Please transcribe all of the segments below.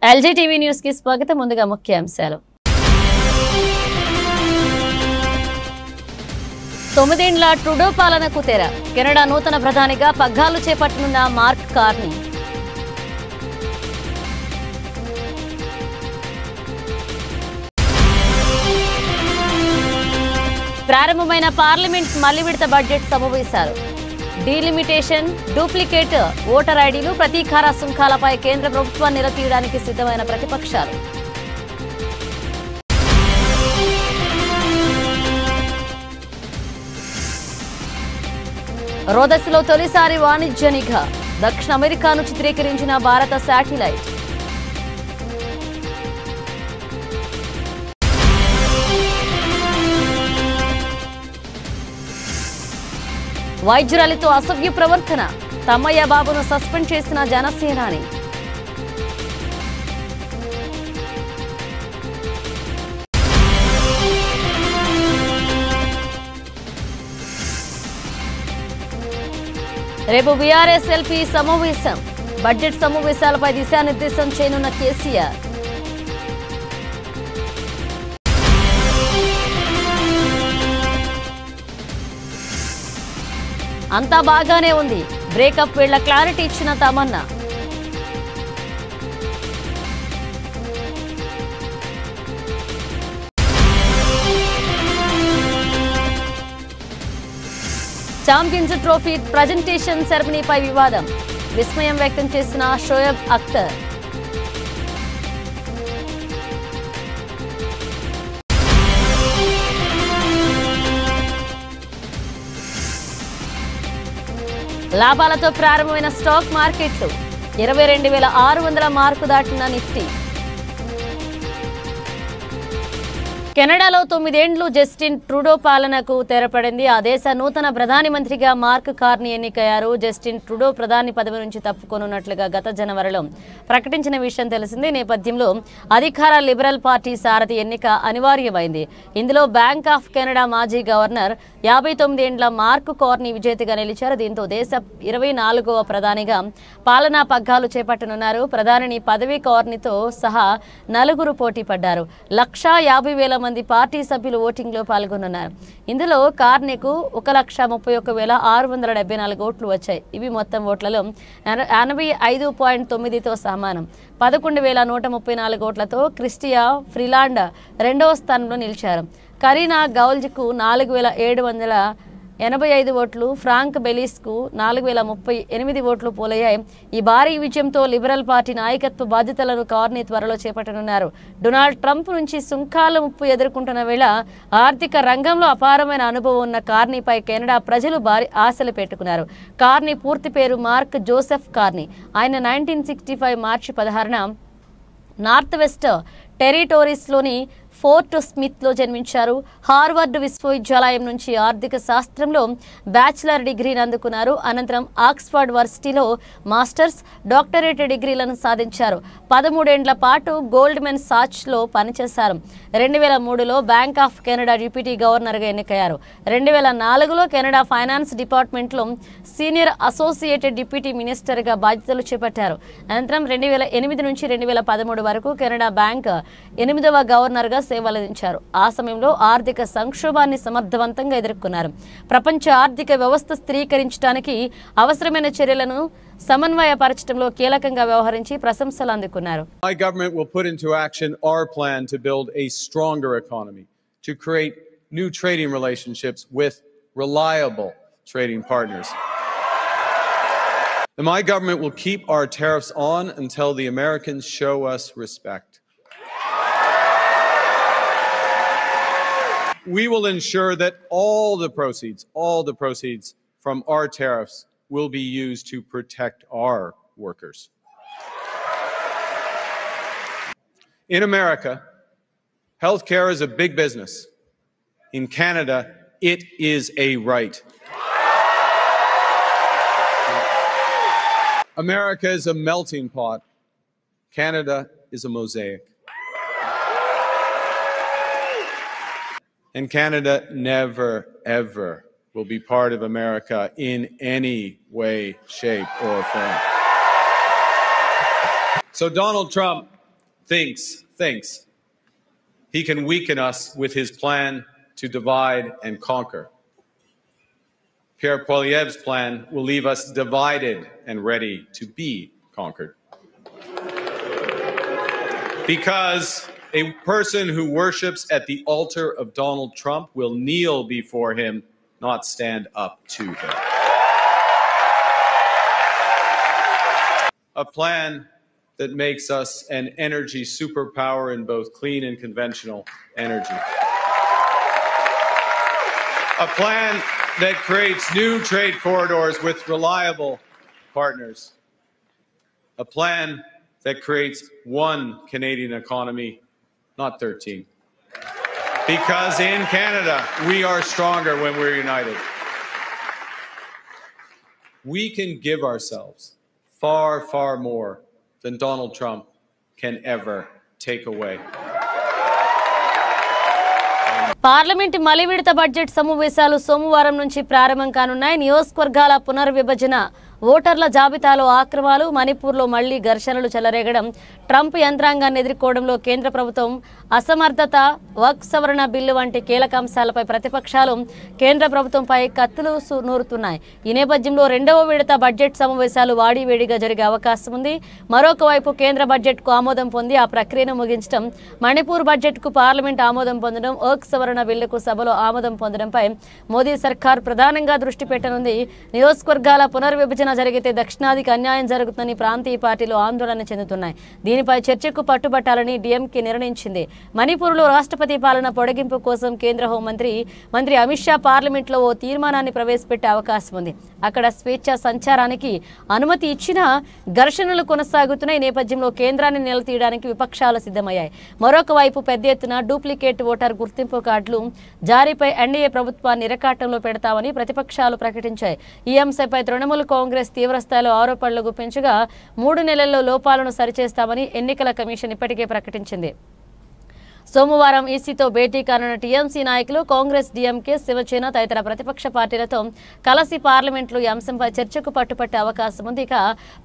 LG TV news కి స్వాగతం. ముందుగా ముఖ్యాంశాలు. 9 ఏళ్ల ట్రూడో పాలనకు తెర. కెనడా నూతన ప్రధానిగా పగ్గాలు చేపట్టనున్న మార్క్ కార్నీ. ప్రారంభమైన పార్లమెంట్ మళ్లీ విడత బడ్జెట్ సమావేశాలు. డీలిమిటేషన్, డూప్లికేట్ ఓటర్ ఐడీలు, ప్రతీకార సుంకాలపై కేంద్ర ప్రభుత్వాన్ని నిలదీయడానికి సిద్ధమైన ప్రతిపక్షాలు. రోదస్లో తొలిసారి వాణిజ్య నిఘా. దక్షిణ అమెరికాను చిత్రీకరించిన భారత శాటిలైట్. వైద్యురాలితో అసభ్య ప్రవర్తన. తమ్మయ్య బాబును సస్పెండ్ చేసిన జనసేనాని. రేపు బీఆర్ఎస్ ఎల్పీ సమావేశం. బడ్జెట్ సమావేశాలపై దిశానిర్దేశం చేయనున్న కేసీఆర్. అంతా బాగానే ఉంది. బ్రేకప్ వేళ క్లారిటీ ఇచ్చిన తమన్నా. ఛాంపియన్స్ ట్రోఫీ ప్రజెంటేషన్ సెరమనీపై వివాదం. విస్మయం వ్యక్తం చేసిన షోయబ్ అఖ్తర్. లాభాలతో ప్రారంభమైన స్టాక్ మార్కెట్లు. 22,600 మార్కు దాటిన నిఫ్టీ. కెనడాలో 9 ఏళ్లు జస్టిన్ ట్రూడో పాలనకు తెరపడింది. ఆ దేశ నూతన ప్రధానమంత్రిగా మార్క్ కార్నీ ఎన్నికయ్యారు. జస్టిన్ ట్రూడో ప్రధాని పదవి నుంచి తప్పుకోనున్నట్లుగా గత జనవరిలో ప్రకటించిన విషయం తెలిసిందే. నేపథ్యంలో అధికార లిబరల్ పార్టీ సారథి ఎన్నిక అనివార్యమైంది. ఇందులో బ్యాంక్ ఆఫ్ కెనడా మాజీ గవర్నర్ 59 ఏండ్ల మార్క్ కార్నీ విజేతగా నిలిచారు. దీంతో దేశ 24వ ప్రధానిగా పాలనా పగ్గాలు చేపట్టనున్నారు. ప్రధాని పదవి కార్నీతో సహా 4 పోటీ పడ్డారు. 1,50,000 మంది పార్టీ సభ్యులు ఓటింగ్ లో పాల్గొన్నారు. ఇందులో కార్నీకు 1,30,674 ఓట్లు వచ్చాయి. ఇవి మొత్తం ఓట్లలో 85.9తో సమానం. 11,134 ఓట్లతో క్రిస్టియా ఫ్రీలాండ్ రెండవ స్థానంలో నిలిచారు. కరీనా గౌల్జ్కు 4,785 ఓట్లు, ఫ్రాంక్ బెలిస్కు 4,038 ఓట్లు పోలయ్యాయి. ఈ భారీ విజయంతో లిబరల్ పార్టీ నాయకత్వ బాధ్యతలను కార్నీ త్వరలో చేపట్టనున్నారు. డొనాల్డ్ ట్రంప్ నుంచి సుంకాల ముప్పు ఎదుర్కొంటున్న వేళ ఆర్థిక రంగంలో అపారమైన అనుభవం ఉన్న కార్నీపై కెనడా ప్రజలు భారీ ఆశలు పెట్టుకున్నారు. కార్నీ పూర్తి పేరు మార్క్ జోసెఫ్ కార్నీ. ఆయన 1965 మార్చి 16న నార్త్ వెస్ట్ టెరిటోరీస్లోని ఫోర్ట్ స్మిత్లో జన్మించారు. హార్వర్డ్ విశ్వవిద్యాలయం నుంచి ఆర్థిక శాస్త్రంలో బ్యాచిలర్ డిగ్రీని అందుకున్నారు. అనంతరం ఆక్స్ఫర్డ్ వర్సిటీలో మాస్టర్స్, డాక్టరేట్ డిగ్రీలను సాధించారు. 13 ఏండ్ల పాటు గోల్డ్మెన్ సాచ్స్లో పనిచేశారు. 2003లో బ్యాంక్ ఆఫ్ కెనడా డిప్యూటీ గవర్నర్గా ఎన్నికయ్యారు. 2004లో కెనడా ఫైనాన్స్ డిపార్ట్మెంట్లో సీనియర్ అసోసియేటెడ్ డిప్యూటీ మినిస్టర్గా బాధ్యతలు చేపట్టారు. అనంతరం 2008 నుంచి 2013 వరకు కెనడా బ్యాంక్ 8వ గవర్నర్గా సేవలందించారు. ఆ సమయంలో ఆర్థిక సంక్షోభాన్ని సమర్థవంతంగా ఎదుర్కొన్నారు. ప్రపంచ ఆర్థిక వ్యవస్థ స్థిరీకరించడానికి అవసరమైన చర్యలను సమన్వయపరచడంలో కీలకంగా వ్యవహరించి ప్రశంసలు అందుకున్నారు. My government will put into action our plan to build a stronger economy, to create new trading relationships with reliable trading partners. And my government will keep our tariffs on until the Americans show us respect. We will ensure that all the proceeds from our tariffs will be used to protect our workers. In America, healthcare is a big business. In Canada, it is a right. America is a melting pot. Canada is a mosaic. And Canada never, ever will be part of America in any way, shape, or form. So Donald Trump thinks he can weaken us with his plan to divide and conquer. Pierre Poilievre's plan will leave us divided and ready to be conquered. Because a person who worships at the altar of Donald Trump will kneel before him, not stand up to him. A plan that makes us an energy superpower in both clean and conventional energy. A plan that creates new trade corridors with reliable partners. A plan that creates one Canadian economy, not 13. Because in Canada, we are stronger when we're united. We can give ourselves far, far more than Donald Trump can ever take away. Parliament మలి విడత budget సమావేశాలు సోమవారం నుంచి ప్రారంభం కానున్నాయి. నియోజకవర్గాల పునర్విభజన, ఓటర్ల జాబితాలో ఆక్రమాలు, మణిపూర్లో మళ్లీ ఘర్షణలు చెలరేగడం, ట్రంప్ యంత్రాంగాన్ని ఎదుర్కోవడంలో కేంద్ర ప్రభుత్వం అసమర్థత, వక్ఫ్ సవరణ బిల్లు వంటి కీలక అంశాలపై ప్రతిపక్షాలు కేంద్ర ప్రభుత్వంపై కత్తులు నూరుతున్నాయి. ఈ నేపథ్యంలో రెండవ విడత బడ్జెట్ సమావేశాలు వాడివేడిగా జరిగే అవకాశం ఉంది. మరొక వైపు కేంద్ర బడ్జెట్కు ఆమోదం పొంది ఆ ప్రక్రియను ముగించడం, మణిపూర్ బడ్జెట్కు పార్లమెంట్ ఆమోదం పొందడం, వక్ఫ్ సవరణ బిల్లుకు సభలో ఆమోదం పొందడంపై మోదీ సర్కార్ ప్రధానంగా దృష్టి పెట్టనుంది. నియోజకవర్గాల పునర్విభజన జరిగితే దక్షిణాదికి అన్యాయం జరుగుతుందని ప్రాంతీయ పార్టీలు ఆందోళన చెందుతున్నాయి. దీనిపై చర్చకు పట్టుబట్టాలని డీఎంకే నిర్ణయించింది. మణిపూర్లో రాష్ట్రపతి పాలన పొడిగింపు కోసం కేంద్ర హోంమంత్రి అమిత్ షా పార్లమెంట్లో ఓ తీర్మానాన్ని ప్రవేశపెట్టే అవకాశం ఉంది. అక్కడ స్వేచ్ఛ సంచారానికి అనుమతి ఇచ్చినా ఘర్షణలు కొనసాగుతున్న ఈ నేపథ్యంలో కేంద్రాన్ని నిలదీయడానికి విపక్షాలు సిద్ధమయ్యాయి. మరొక వైపు పెద్ద ఎత్తున డూప్లికేట్ ఓటర్ గుర్తింపు కార్డులు జారీపై ఎన్డీఏ ప్రభుత్వాన్ని ఇరకాటంలో పెడతామని ప్రతిపక్షాలు ప్రకటించాయి. ఈ అంశంపై తృణమూల్ కాంగ్రెస్ తీవ్రస్థాయిలో ఆరోపణలు గుప్పించగా 3 నెలల్లో లోపాలను సరిచేస్తామని ఎన్నికల కమిషన్ ఇప్పటికే ప్రకటించింది. సోమవారం ఈసీతో భేటీ కానున్న టీఎంసీ నాయకులు కాంగ్రెస్, డీఎంకే, శివసేన తదితర ప్రతిపక్ష పార్టీలతో కలిసి పార్లమెంట్లో ఈ అంశంపై చర్చకు పట్టుపట్టే అవకాశం ఉంది. ఇక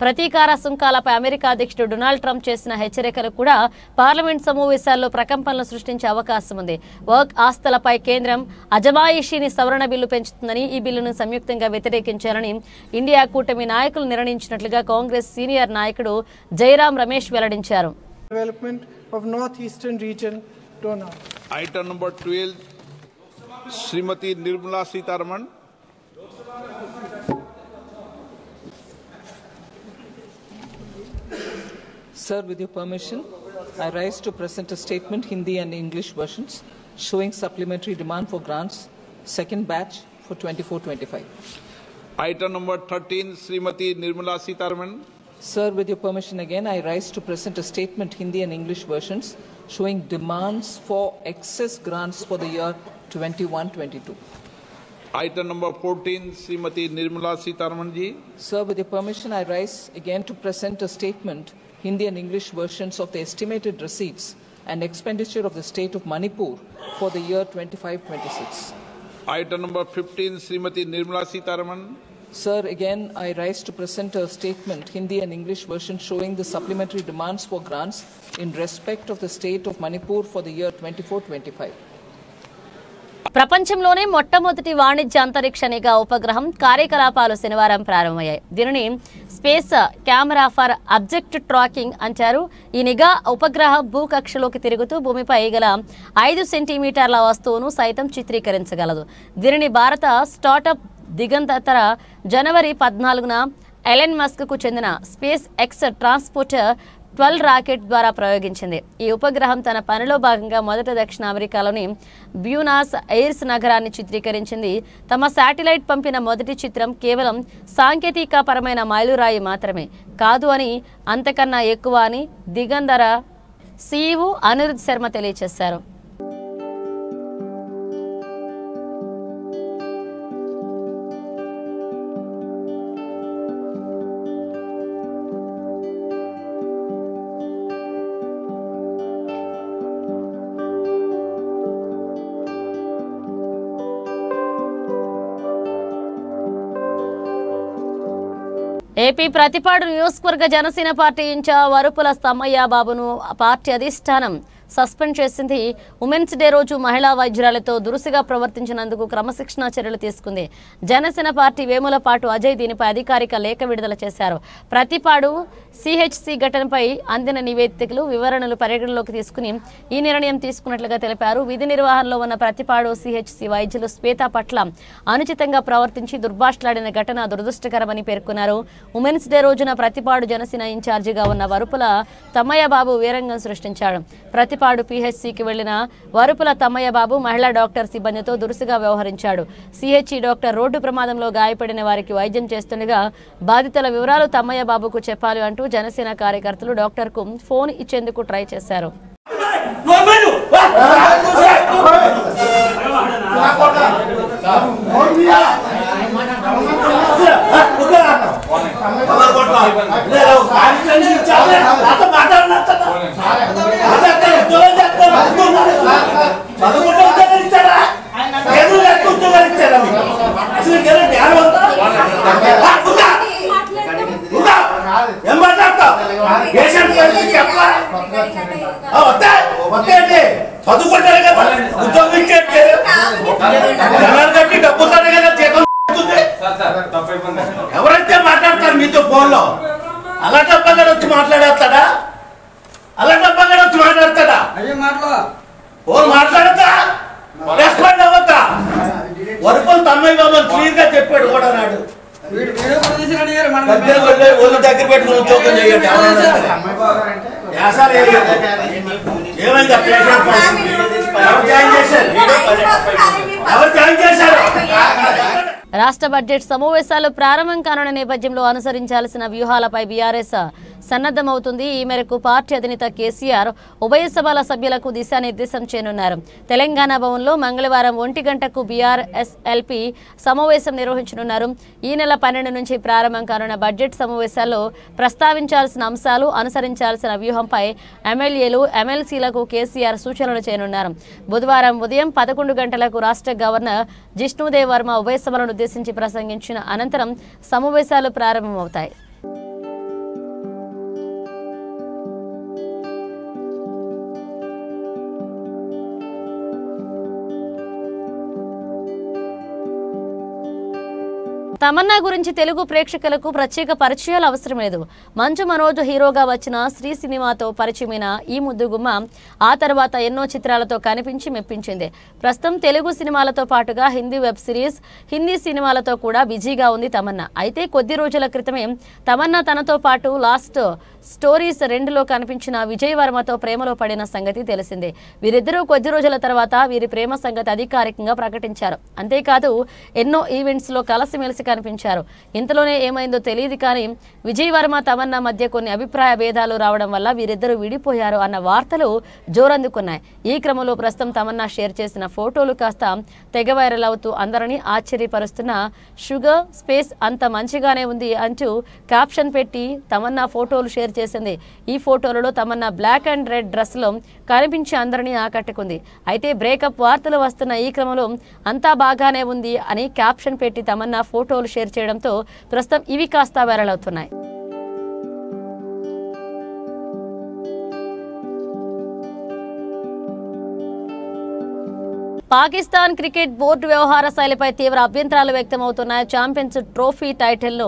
ప్రతీకార సుంకాలపై అమెరికా అధ్యక్షుడు డొనాల్డ్ ట్రంప్ చేసిన హెచ్చరికలు కూడా పార్లమెంట్ సమావేశాల్లో ప్రకంపనలు సృష్టించే అవకాశం ఉంది. వక్ఫ్ ఆస్తులపై కేంద్రం అజమాయిషీని సవరణ బిల్లు పెంచుతుందని, ఈ బిల్లును సంయుక్తంగా వ్యతిరేకించాలని ఇండియా కూటమి నాయకులు నిర్ణయించినట్లుగా కాంగ్రెస్ సీనియర్ నాయకుడు జైరాం రమేష్ వెల్లడించారు. Development of northeastern region, Donald. Item number 12, Srimati Nirmala Sitharaman. Sir, with your permission, I rise to present a statement, Hindi and English versions, showing supplementary demand for grants, second batch for 24-25. Item number 13, Srimati Nirmala Sitharaman. Sir, with your permission again, I rise to present a statement, Hindi and English versions, showing demands for excess grants for the year 21-22. Item number 14, Srimati Nirmala Sitharaman ji. Sir, with your permission, I rise again to present a statement, Hindi and English versions of the estimated receipts and expenditure of the state of Manipur for the year 25-26. Item number 15, Srimati Nirmala Sitharaman. Sir, again, I rise to present a statement, Hindi and English version, showing the supplementary demands for grants in respect of the state of Manipur for the year 24-25. ప్రపంచంలోనే మొట్టమొదటి వాణిజ్య అంతరిక్ష నిఘా ఉపగ్రహం కార్యకలాపాలు శనివారం ప్రారంభమయ్యాయి. దీనిని space camera for object tracking అంటారు. ఈ నిఘా ఉపగ్రహం భూకక్షలోకి తిరుగుతూ భూమిపై గల 5 సెంటీమీటర్ల వస్తువును సైతం చిత్రీకరించగలదు. దీనిని భారత స్టార్టప్ దిగంతర జనవరి 14న ఎలన్ మస్క్ కు చెందిన స్పేస్ ఎక్స్ ట్రాన్స్పోర్టర్ 12 రాకెట్ ద్వారా ప్రయోగించింది. ఈ ఉపగ్రహం తన పనిలో భాగంగా మొదట దక్షిణ అమెరికాలోని బ్యూనాస్ ఎయిర్స్ నగరాన్ని చిత్రీకరించింది. తమ శాటిలైట్ పంపిన మొదటి చిత్రం కేవలం సాంకేతిక పరమైన మైలురాయి మాత్రమే కాదు అని, అంతకన్నా ఎక్కువ అని దిగంధర CEO అనిరుద్ శర్మ తెలియజేశారు. ఏపీ ప్రతిపాడు నియోజకవర్గ జనసేన పార్టీ ఇన్ఛార్జ్ వరుపుల తమ్మయ్య బాబును పార్టీ అధిష్టానం సస్పెండ్ చేసింది. ఉమెన్స్ డే రోజు మహిళా వైద్యురాలతో దురుసుగా ప్రవర్తించినందుకు క్రమశిక్షణా చర్యలు తీసుకుంది. జనసేన పార్టీ వేములపాటు అజయ్ దీనిపై అధికారిక లేఖ విడుదల చేశారు. ప్రతిపాడు సిహెచ్సి ఘటనపై అందిన నివేదికలు వివరణలు పరిగణలోకి తీసుకుని ఈ నిర్ణయం తీసుకున్నట్లుగా తెలిపారు. విధి నిర్వహణలో ఉన్న ప్రతిపాడు సిహెచ్సి వైద్యులు శ్వేత పట్ల అనుచితంగా ప్రవర్తించి దుర్భాషలాడిన ఘటన దురదృష్టకరమని పేర్కొన్నారు. ఉమెన్స్ డే రోజున ప్రతిపాడు జనసేన ఇన్ఛార్జిగా ఉన్న వరుపుల తమ్మయ్య బాబు వీరంగం సృష్టించాడు. ప్రతిపాడు పిహెచ్సికి వెళ్లిన వరుపుల తమ్మయ్య బాబు మహిళా డాక్టర్ సిబ్బందితో దురుసుగా వ్యవహరించాడు. సిహెచ్సి డాక్టర్ రోడ్డు ప్రమాదంలో గాయపడిన వారికి వైద్యం చేస్తుండగా బాధితుల వివరాలు తమ్మయ్య బాబుకు చెప్పాలి అంటూ జనసేన కార్యకర్తలు డాక్టర్కు ఫోన్ ఇచ్చేందుకు ట్రై చేశారు. ఎవరైతే మాట్లాడతారు మీతో ఫోన్లో అలా డబ్బగా వచ్చి మాట్లాడేస్తాడా? అలా డబ్బగా వచ్చి మాట్లాడతాడా? ఫోన్ మాట్లాడతా రెస్పాండ్ అవ్వద్దా? వరుపుల తమ్మయ్య బాబు క్లియర్ గా చెప్పాడు కూడా నాడు. ఒళ్ళు దగ్గర పెట్టుకుని ఉద్యోగం చేయండి. ఏమైంది? ఎవరు జాయిన్ చేశారు? ఎవరు జాయిన్ చేశారు? రాష్ట్ర బడ్జెట్ సమావేశాలు ప్రారంభం కానున్న నేపథ్యంలో అనుసరించాల్సిన వ్యూహాలపై బీఆర్ఎస్ సన్నద్ధమవుతుంది. ఈ మేరకు పార్టీ అధినేత కేసీఆర్ ఉభయ సభల సభ్యులకు దిశానిర్దేశం చేయనున్నారు. తెలంగాణ భవన్లో మంగళవారం 1 గంటకు బీఆర్ఎస్ఎల్పీ సమావేశం నిర్వహించనున్నారు. ఈ నెల 12 నుంచి ప్రారంభం కానున్న బడ్జెట్ సమావేశాల్లో ప్రస్తావించాల్సిన అంశాలు, అనుసరించాల్సిన వ్యూహంపై ఎమ్మెల్యేలు, ఎమ్మెల్సీలకు కేసీఆర్ సూచనలు చేయనున్నారు. బుధవారం ఉదయం 11 గంటలకు రాష్ట్ర గవర్నర్ జిష్ణుదేవ్ వర్మ ఉభయ సభలను ఉద్దేశించి ప్రసంగించిన అనంతరం సమావేశాలు ప్రారంభమవుతాయి. తమన్నా గురించి తెలుగు ప్రేక్షకులకు ప్రత్యేక పరిచయాలు అవసరం లేదు. మంచు మనోజ్ హీరోగా వచ్చిన శ్రీ సినిమాతో పరిచయమైన ఈ ముద్దుగుమ్మ ఆ తర్వాత ఎన్నో చిత్రాలతో కనిపించి మెప్పించింది. ప్రస్తుతం తెలుగు సినిమాలతో పాటుగా హిందీ వెబ్ సిరీస్, హిందీ సినిమాలతో కూడా బిజీగా ఉంది తమన్నా. అయితే కొద్ది రోజుల క్రితమే తమన్నా తనతో పాటు లాస్ట్ స్టోరీస్ 2లో కనిపించిన విజయ్ వర్మతో ప్రేమలో పడిన సంగతి తెలిసిందే. వీరిద్దరూ కొద్ది రోజుల తర్వాత వీరి ప్రేమ సంగతి అధికారికంగా ప్రకటించారు. అంతేకాదు ఎన్నో ఈవెంట్స్లో కలిసిమెలిసి కనిపించారు. ఇంతలోనే ఏమైందో తెలియదు కానీ విజయ్ వర్మ తమన్నా మధ్య కొన్ని అభిప్రాయ భేదాలు రావడం వల్ల వీరిద్దరూ విడిపోయారు అన్న వార్తలు జోరందుకున్నాయి. ఈ క్రమంలో ప్రస్తుతం తమన్నా షేర్ చేసిన ఫోటోలు కాస్త తెగ వైరల్ అవుతూ అందరినీ ఆశ్చర్యపరుస్తున్న షుగర్ స్పేస్ అంత మంచిగానే ఉంది అంటూ క్యాప్షన్ పెట్టి తమన్నా ఫోటోలు షేర్ చేసింది. ఈ ఫోటోలలో Tamannaah black and red dress లో కనిపించి అందరినీ ఆకట్టుకుంది. అయితే బ్రేకప్ వార్తలు వస్తున్న ఈ క్రమంలో అంతా బాగానే ఉంది అని క్యాప్షన్ పెట్టి తమన్నా ఫోటోలు షేర్ చేయడంతో ప్రస్తుతం ఇవి కాస్త వైరల్ అవుతున్నాయి. పాకిస్తాన్ క్రికెట్ బోర్డు వ్యవహార శైలిపై తీవ్ర అభ్యంతరాలు వ్యక్తమవుతున్నాయి. ఛాంపియన్స్ ట్రోఫీ టైటిల్ను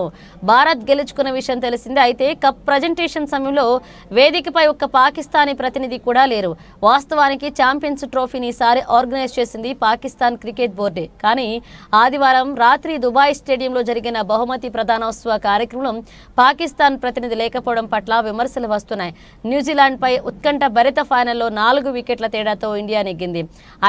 భారత్ గెలుచుకున్న విషయం తెలిసిందే. అయితే కప్ ప్రజెంటేషన్ సమయంలో వేదికపై ఒక్క పాకిస్తానీ ప్రతినిధి కూడా లేరు. వాస్తవానికి ఛాంపియన్స్ ట్రోఫీని ఈసారి ఆర్గనైజ్ చేసింది పాకిస్తాన్ క్రికెట్ బోర్డే. కానీ ఆదివారం రాత్రి దుబాయ్ స్టేడియంలో జరిగిన బహుమతి ప్రదానోత్సవ కార్యక్రమంలో పాకిస్తాన్ ప్రతినిధి లేకపోవడం పట్ల విమర్శలు వస్తున్నాయి. న్యూజిలాండ్పై ఉత్కంఠ భరిత ఫైనల్లో 4 వికెట్ల తేడాతో ఇండియా నెగ్గింది.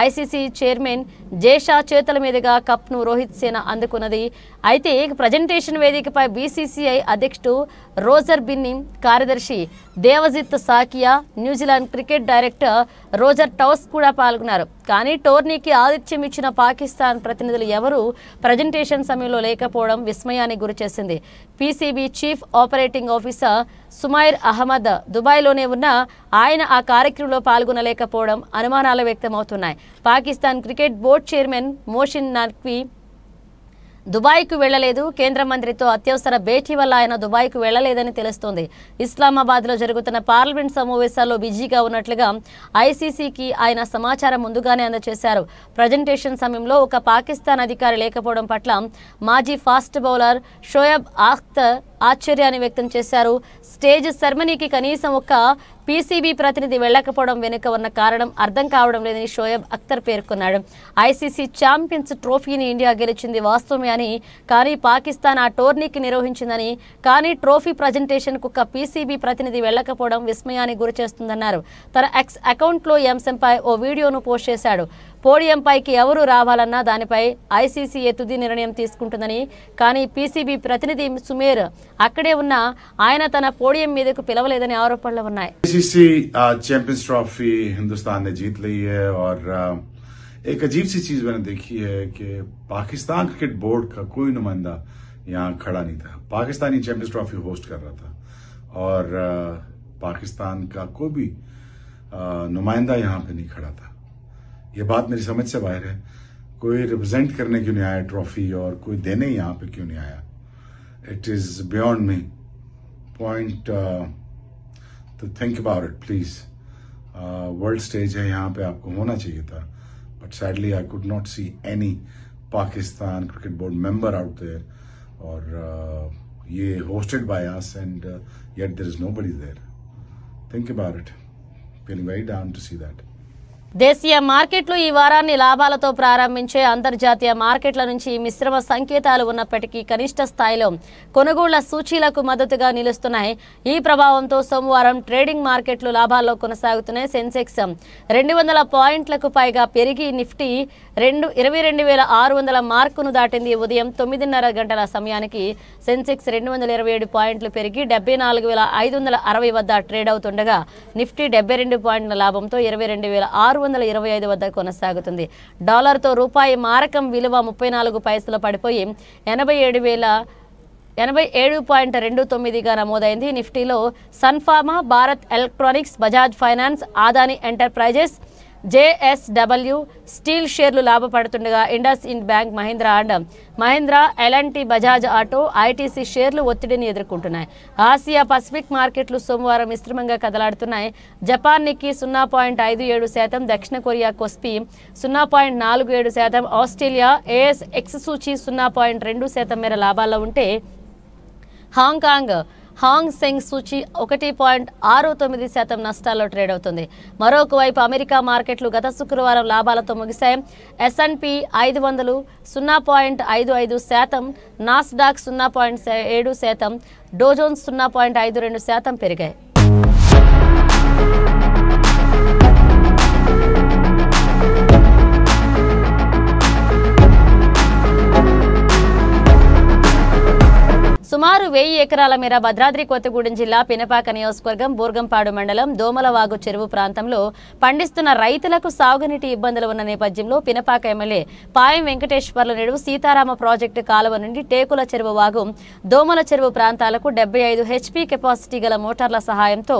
ఐసీసీ చైర్మన్ జేషా చేతుల మీదుగా కప్ను రోహిత్ సేన అందుకున్నది. అయితే ప్రజెంటేషన్ వేదికపై బీసీసీఐ అధ్యక్షుడు రోజర్ బిన్ని, కార్యదర్శి Devajit Saikia, New Zealand cricket director Roger Twose కూడా పాల్గొన్నారు. కానీ టోర్నీకి ఆతిథ్యం ఇచ్చిన పాకిస్తాన్ ప్రతినిధులు ఎవరూ ప్రజెంటేషన్ సమయంలో లేకపోవడం విస్మయానికి గురిచేసింది. PCB chief operating officer Sumair Ahmed దుబాయ్లోనే ఉన్న ఆయన ఆ కార్యక్రమంలో పాల్గొనలేకపోవడం అనుమానాలు వ్యక్తమవుతున్నాయి. Pakistan cricket board chairman Mohsin Naqvi దుబాయ్కు వెళ్లలేదు. కేంద్ర మంత్రితో అత్యవసర భేటీ వల్ల ఆయన దుబాయ్కు వెళ్లలేదని తెలుస్తోంది. ఇస్లామాబాద్లో జరుగుతున్న పార్లమెంట్ సమావేశాల్లో బిజీగా ఉన్నట్లుగా ఐసీసీకి ఆయన సమాచారం ముందుగానే అందజేశారు. ప్రజెంటేషన్ సమయంలో ఒక పాకిస్తాన్ అధికారి లేకపోవడం పట్ల మాజీ ఫాస్ట్ బౌలర్ షోయబ్ అఖ్తర్ ఆశ్చర్యాన్ని వ్యక్తం చేశారు. స్టేజ్ సెరమనీకి కనీసం ఒక పీసీబీ ప్రతినిధి వెళ్లకపోవడం వెనుక ఉన్న కారణం అర్థం కావడం లేదని షోయబ్ అఖ్తర్ పేర్కొన్నాడు. ఐసీసీ ఛాంపియన్స్ ట్రోఫీని ఇండియా గెలిచింది వాస్తవమే అని, కానీ పాకిస్తాన్ ఆ టోర్నీకి నిర్వహించిందని, కానీ ట్రోఫీ ప్రజెంటేషన్కు ఒక పీసీబీ ప్రతినిధి వెళ్లకపోవడం విస్మయానికి గురిచేస్తుందన్నారు. తన ఎక్స్ అకౌంట్లో ఈ అంశంపై ఓ వీడియోను పోస్ట్ చేశాడు. పోడియంపైకి ఎవరు రావాలన్నా దానిపై ఐసీసీ తుది నిర్ణయం తీసుకుంటుందని, కానీ పీసీబీ ప్రతినిధి సుమేర్ అక్కడే ఉన్న ఆయన తన పోడియం మీదకు పిలవలేదని ఆరోపణలు ఉన్నాయి. आईसीसी चैंपियंस ट्रॉफी हिंदुस्तान ने जीत ली है और एक अजीब सी चीज मैंने देखी है कि पाकिस्तान क्रिकेट बोर्ड का कोई नुमाइंदा यहाँ खड़ा नहीं था. पाकिस्तानी चैंपियंस ट्रॉफी होस्ट कर रहा था और पाकिस्तान का कोई भी नुमाइंदा यहाँ पे नहीं खड़ा था. ये बात मेरी समझ से बाहर है. कोई रिप्रेजेंट करने क्यों नहीं आया ट्रॉफी और कोई देने यहाँ पे क्यों नहीं आया. It is beyond me. Point तो think about it please. World stage है, यहाँ पे आपको होना चाहिए था, but sadly I could not see any Pakistan cricket board member out there और ये hosted by us and yet there is nobody there. Think about it. Feeling very down to see that. దేశీయ మార్కెట్లు ఈ వారాన్ని లాభాలతో ప్రారంభించే అంతర్జాతీయ మార్కెట్ల నుంచి మిశ్రమ సంకేతాలు ఉన్నప్పటికీ కనిష్ట స్థాయిలో కొనుగోళ్ల సూచీలకు మద్దతుగా నిలుస్తున్నాయి. ఈ ప్రభావంతో సోమవారం ట్రేడింగ్ మార్కెట్లు లాభాల్లో కొనసాగుతున్నాయి. సెన్సెక్స్ 200 పాయింట్లకు పైగా పెరిగి నిఫ్టీ 22,600 మార్కును దాటింది. ఉదయం 9:30 గంటల సమయానికి సెన్సెక్స్ 227 పాయింట్లు పెరిగి 74,560 వద్ద ట్రేడ్ అవుతుండగా నిఫ్టీ 72 పాయింట్ల లాభంతో 22,625 వద్ద కొనసాగుతుంది. డాలర్తో రూపాయి మారకం విలువ 34 పైసలు పడిపోయి 87.29గా నమోదైంది. నిఫ్టీలో సన్ఫార్మా, భారత్ ఎలక్ట్రానిక్స్, బజాజ్ ఫైనాన్స్, ఆదాని ఎంటర్ప్రైజెస్, జేఎస్డబ్ల్యూ స్టీల్ షేర్లు లాభపడుతుండగా ఇండస్ ఇండ్ బ్యాంక్, మహీంద్రా, ఎల్ఎన్టీ, బజాజ్ ఆటో, ఐటీసీ షేర్లు ఒత్తిడిని ఎదుర్కొంటున్నాయి. ఆసియా పసిఫిక్ మార్కెట్లు సోమవారం మిశ్రమంగా కదలాడుతున్నాయి. జపాన్ నిక్కీ 0.57%, దక్షిణ కొరియా కోస్పి 0.47%, ఆస్ట్రేలియా ఏఎస్ఎక్స్ సూచీ 0.2% మేర లాభాల్లో ఉంటే హాంగ్ సెంగ్ సూచీ 1.69% నష్టాల్లో ట్రేడ్ అవుతుంది. మరొక వైపు అమెరికా మార్కెట్లు గత శుక్రవారం లాభాలతో ముగిశాయి. S&P 500 0.55%, నాస్డాక్ 0.7%, డోజోన్స్ 0.52% పెరిగాయి. సుమారు 1000 ఎకరాల మేర భద్రాద్రి కొత్తగూడెం జిల్లా పినపాక నియోజకవర్గం బోర్గంపాడు మండలం దోమలవాగు చెరువు ప్రాంతంలో పండిస్తున్న రైతులకు సాగునీటి ఇబ్బందులు ఉన్న నేపథ్యంలో పినపాక ఎమ్మెల్యే పాయం వెంకటేశ్వర్లు నేడు సీతారామ ప్రాజెక్టు కాలువ నుండి టేకుల చెరువు వాగు, దోమల చెరువు ప్రాంతాలకు 75 HP కెపాసిటీ గల మోటార్ల సహాయంతో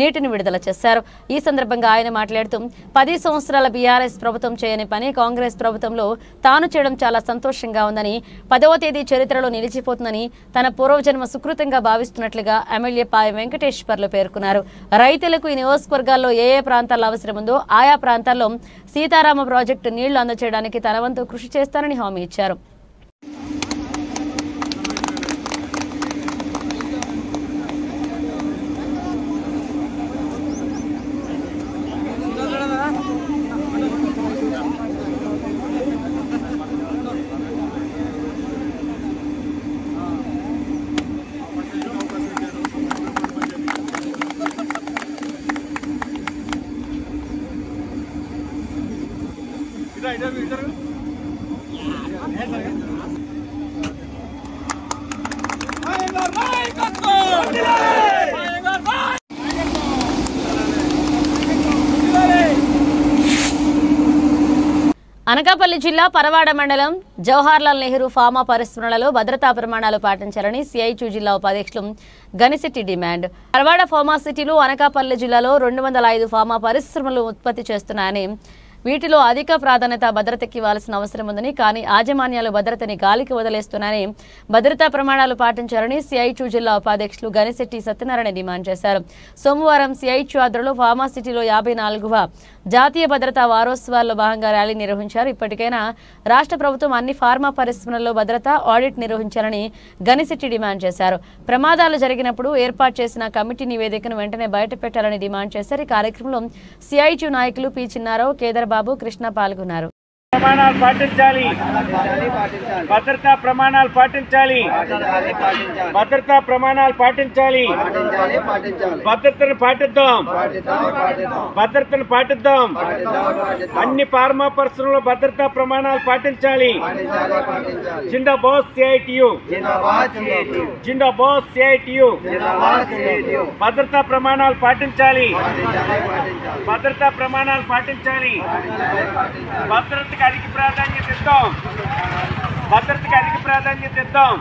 నీటిని విడుదల చేశారు. ఈ సందర్భంగా ఆయన మాట్లాడుతూ 10 సంవత్సరాల బీఆర్ఎస్ ప్రభుత్వం చేయని పని కాంగ్రెస్ ప్రభుత్వంలో తాను చేయడం చాలా సంతోషంగా ఉందని, 10వ తేదీ చరిత్రలో నిలిచిపోతుందని, తన పూర్వజన్మ సుకృతంగా భావిస్తున్నట్లుగా ఎమ్మెల్యే పాయం వెంకటేశ్వర్లు పేర్కొన్నారు. రైతులకు ఈ నియోజకవర్గాల్లో ఏ ప్రాంతాల్లో అవసరముందో ఆయా ప్రాంతాల్లో సీతారామ ప్రాజెక్టు నీళ్లు అందజేయడానికి తన వంతు కృషి చేస్తానని హామీ ఇచ్చారు. అనకాపల్లి జిల్లా పరవాడ మండలం జవహర్లాల్ నెహ్రూ ఫార్మా పరిశ్రమలలో భద్రతా ప్రమాణాలు పాటించాలని సిఐటియు జిల్లా ఉపాధ్యక్షులు గణిశెట్టి డిమాండ్. పరవాడ ఫార్మా సిటీలో అనకాపల్లి జిల్లాలో 205 ఫార్మా పరిశ్రమలు ఉత్పత్తి చేస్తున్నాయని వీటిలో అధిక ప్రాధాన్యత భద్రతకి ఇవ్వాల్సిన అవసరం ఉందని, కానీ యాజమాన్యాలు భద్రతని గాలికి వదిలేస్తున్నారని, భద్రతా ప్రమాణాలు పాటించాలని సిఐటియు జిల్లా ఉపాధ్యక్షులు గనిశెట్టి సత్యనారాయణ డిమాండ్ చేశారు. సోమవారం సిఐటియు ఆధ్వర్యంలో ఫార్మాసిటీలో 54వ జాతీయ భద్రతా వారోత్సవాల్లో భాగంగా ర్యాలీ నిర్వహించారు. ఇప్పటికైనా రాష్ట్ర ప్రభుత్వం అన్ని ఫార్మా పరిశ్రమలలో భద్రతా ఆడిట్ నిర్వహించాలని గనిశెట్టి డిమాండ్ చేశారు. ప్రమాదాలు జరిగినప్పుడు ఏర్పాటు చేసిన కమిటీ నివేదికను వెంటనే బయటపెట్టాలని డిమాండ్ చేశారు. ఈ కార్యక్రమంలో సిఐటియు నాయకులు పి చిన్నారావు, కేదర్బాబు, కృష్ణ పాల్గొన్నారు. ప్రమాణాలు పాటించాలి, భద్రతా ప్రమాణాలు పాటించాలి, భద్రతా ప్రమాణాలు పాటించాలి, భద్రతను పాటిద్దాం, భద్రతను పాటిద్దాం. అన్ని ఫార్మా పరిశ్రమలో భద్రతా ప్రమాణాలు పాటించాలి. జిందాబాద్ సిఐటియు, జిందాబాద్ సిఐటియు. భద్రతా ప్రమాణాలు పాటించాలి, భద్రతా ప్రమాణాలు పాటించాలి. భద్రతకి అధిక ప్రాధాన్యత ఇద్దాం, భద్రతకి అధిక ప్రాధాన్యత ఇద్దాం.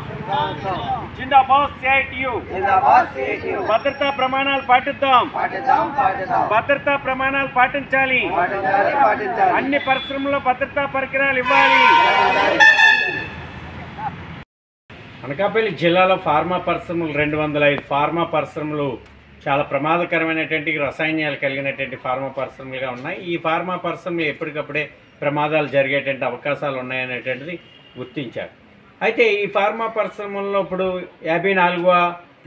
జిందాబాద్ సిఐటియు. భద్రతా ప్రమాణాలు పాటిద్దాం, భద్రతా ప్రమాణాలు పాటించాలి. అన్ని పరిశ్రమల్లో భద్రతా పరికరాలు ఇవ్వాలి. అనకాపల్లి జిల్లాలో ఫార్మా పరిశ్రమలు 205 ఫార్మా పరిశ్రమలు చాలా ప్రమాదకరమైనటువంటి రసాయనాలు కలిగినటువంటి ఫార్మా పరిశ్రమలుగా ఉన్నాయి. ఈ ఫార్మా పరిశ్రమలు ఎప్పటికప్పుడే ప్రమాదాలు జరిగేటువంటి అవకాశాలు ఉన్నాయనేటువంటిది గుర్తించారు. అయితే ఈ ఫార్మా పరిశ్రమల్లో ఇప్పుడు 54వ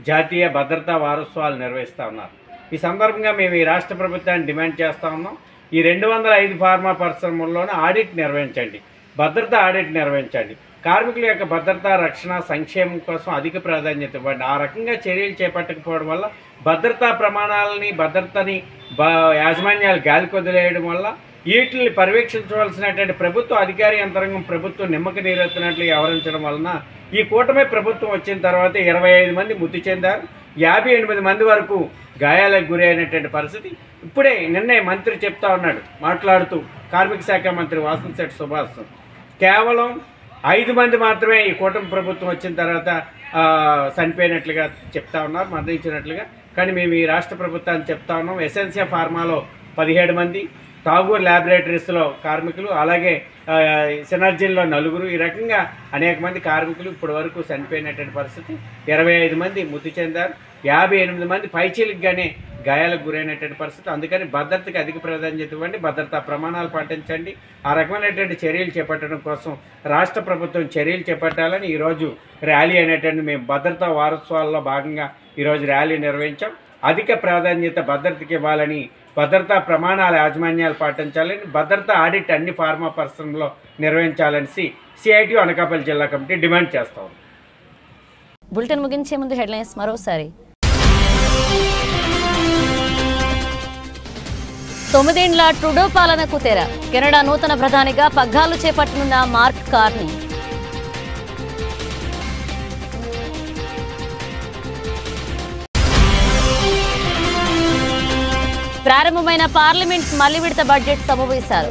జాతీయ భద్రతా వారోత్సవాలు నిర్వహిస్తూ ఉన్నారు. ఈ సందర్భంగా మేము ఈ రాష్ట్ర ప్రభుత్వాన్ని డిమాండ్ చేస్తూ ఉన్నాం. ఈ 205 ఫార్మా పరిశ్రమల్లోనే ఆడిట్ నిర్వహించండి, భద్రతా ఆడిట్ నిర్వహించండి. కార్మికుల యొక్క భద్రతా, రక్షణ, సంక్షేమం కోసం అధిక ప్రాధాన్యత ఇవ్వండి. ఆ రకంగా చర్యలు చేపట్టకపోవడం వల్ల భద్రతా ప్రమాణాలని, భద్రతని యాజమాన్యాలు గాలికి వదిలేయడం వల్ల వీటిని పర్యవేక్షించవలసినటువంటి ప్రభుత్వ అధికారి యంత్రాంగం ప్రభుత్వం నిమ్మక నీరెత్తినట్లు వ్యవహరించడం వలన ఈ కూటమి ప్రభుత్వం వచ్చిన తర్వాత 25 మంది మృతి చెందారు, 58 మంది వరకు గాయాలకు గురి అయినటువంటి పరిస్థితి. ఇప్పుడే నిన్నే మంత్రి చెప్తా ఉన్నాడు, మాట్లాడుతూ కార్మిక శాఖ మంత్రి వాసంశెట్టి సుభాష్, కేవలం 5 మంది మాత్రమే ఈ కూటమి ప్రభుత్వం వచ్చిన తర్వాత చనిపోయినట్లుగా చెప్తా ఉన్నారు, మరణించినట్లుగా. కానీ మేము ఈ రాష్ట్ర ప్రభుత్వాన్ని చెప్తా ఉన్నాం, ఎసెన్షియా ఫార్మాలో 17 మంది, ఠాగూర్ ల్యాబొరేటరీస్లో కార్మికులు, అలాగే సినర్జీల్లో 4, ఈ రకంగా అనేక మంది కార్మికులు ఇప్పటి వరకు చనిపోయినటువంటి పరిస్థితి. 25 మంది మృతి చెందారు, 58 మంది పైచీలకుగానే గాయాలకు గురైనటువంటి పరిస్థితి. అందుకని భద్రతకి అధిక ప్రాధాన్యత ఇవ్వండి, భద్రతా ప్రమాణాలు పాటించండి. ఆ రకమైనటువంటి చర్యలు చేపట్టడం కోసం రాష్ట్ర ప్రభుత్వం చర్యలు చేపట్టాలని ఈరోజు ర్యాలీ అనేటువంటి మేము భద్రతా వారోత్సవాల్లో భాగంగా ఈరోజు ర్యాలీ నిర్వహించాం. అధిక ప్రాధాన్యత భద్రతకి ఇవ్వాలని, భద్రతా ప్రమాణాల యాజమాన్యాలు పాటించాలని, భద్రతా ఆడిట్ అన్ని ఫార్మా పరిశ్రమలో నిర్వహించాలని సిఐటియు అనకాపల్లి జిల్లా కమిటీ డిమాండ్ చేస్తాం. బులెటిన్ ముగించే ముందు హెడ్లైన్స్ మరోసారి. 9 ఏళ్ల ట్రూడో పాలనకు తెర. కెనడా నూతన ప్రధానిగా పగ్గాలు చేపట్టనున్న మార్క్ కార్నీ. ప్రారంభమైన పార్లమెంట్ మళ్లీ విడత బడ్జెట్ సమావేశాలు.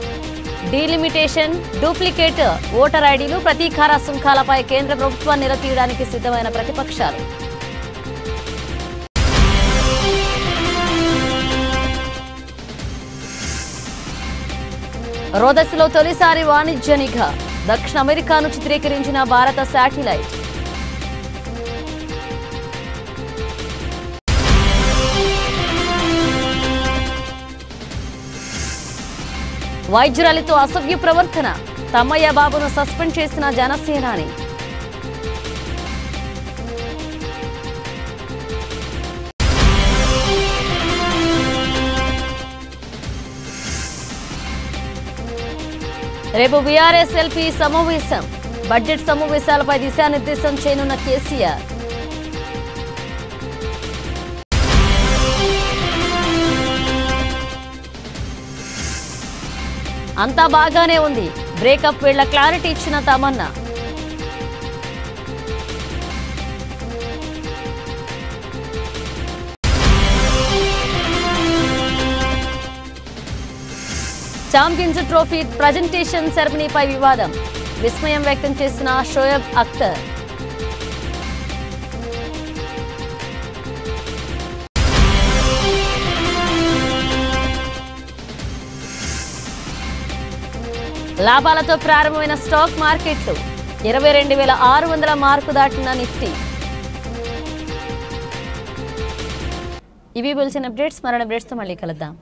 డీలిమిటేషన్, డూప్లికేట్ ఓటర్ ఐడీలు, ప్రతీకార సుంకాలపై కేంద్ర ప్రభుత్వాన్ని నిలదీయడానికి సిద్ధమైన ప్రతిపక్షాలు. రోదస్లో తొలిసారి వాణిజ్య నిఘా. దక్షిణ అమెరికాను చిత్రీకరించిన భారత శాటిలైట్. వైద్యురాలితో అసభ్య ప్రవర్తన. తమ్మయ్య బాబును సస్పెండ్ చేసిన జనసేనాని. రేపు బీఆర్ఎస్ ఎల్పీ సమావేశం. బడ్జెట్ సమావేశాలపై దిశానిర్దేశం చేయనున్న కేసీఆర్. అంతా బాగానే ఉంది, బ్రేకప్ వేళ క్లారిటీ ఇచ్చిన తమన్నా. ఛాంపియన్స్ ట్రోఫీ ప్రజెంటేషన్ సెరమనీపై వివాదం. విస్మయం వ్యక్తం చేసిన షోయబ్ అఖ్తర్. లాభాలతో ప్రారంభమైన స్టాక్ మార్కెట్లు 22,600 మార్కు దాటిన నిఫ్టీ. ఇవి బులెటిన్ అప్డేట్స్. మరణ అప్డేట్స్తో మళ్ళీ కలుద్దాం.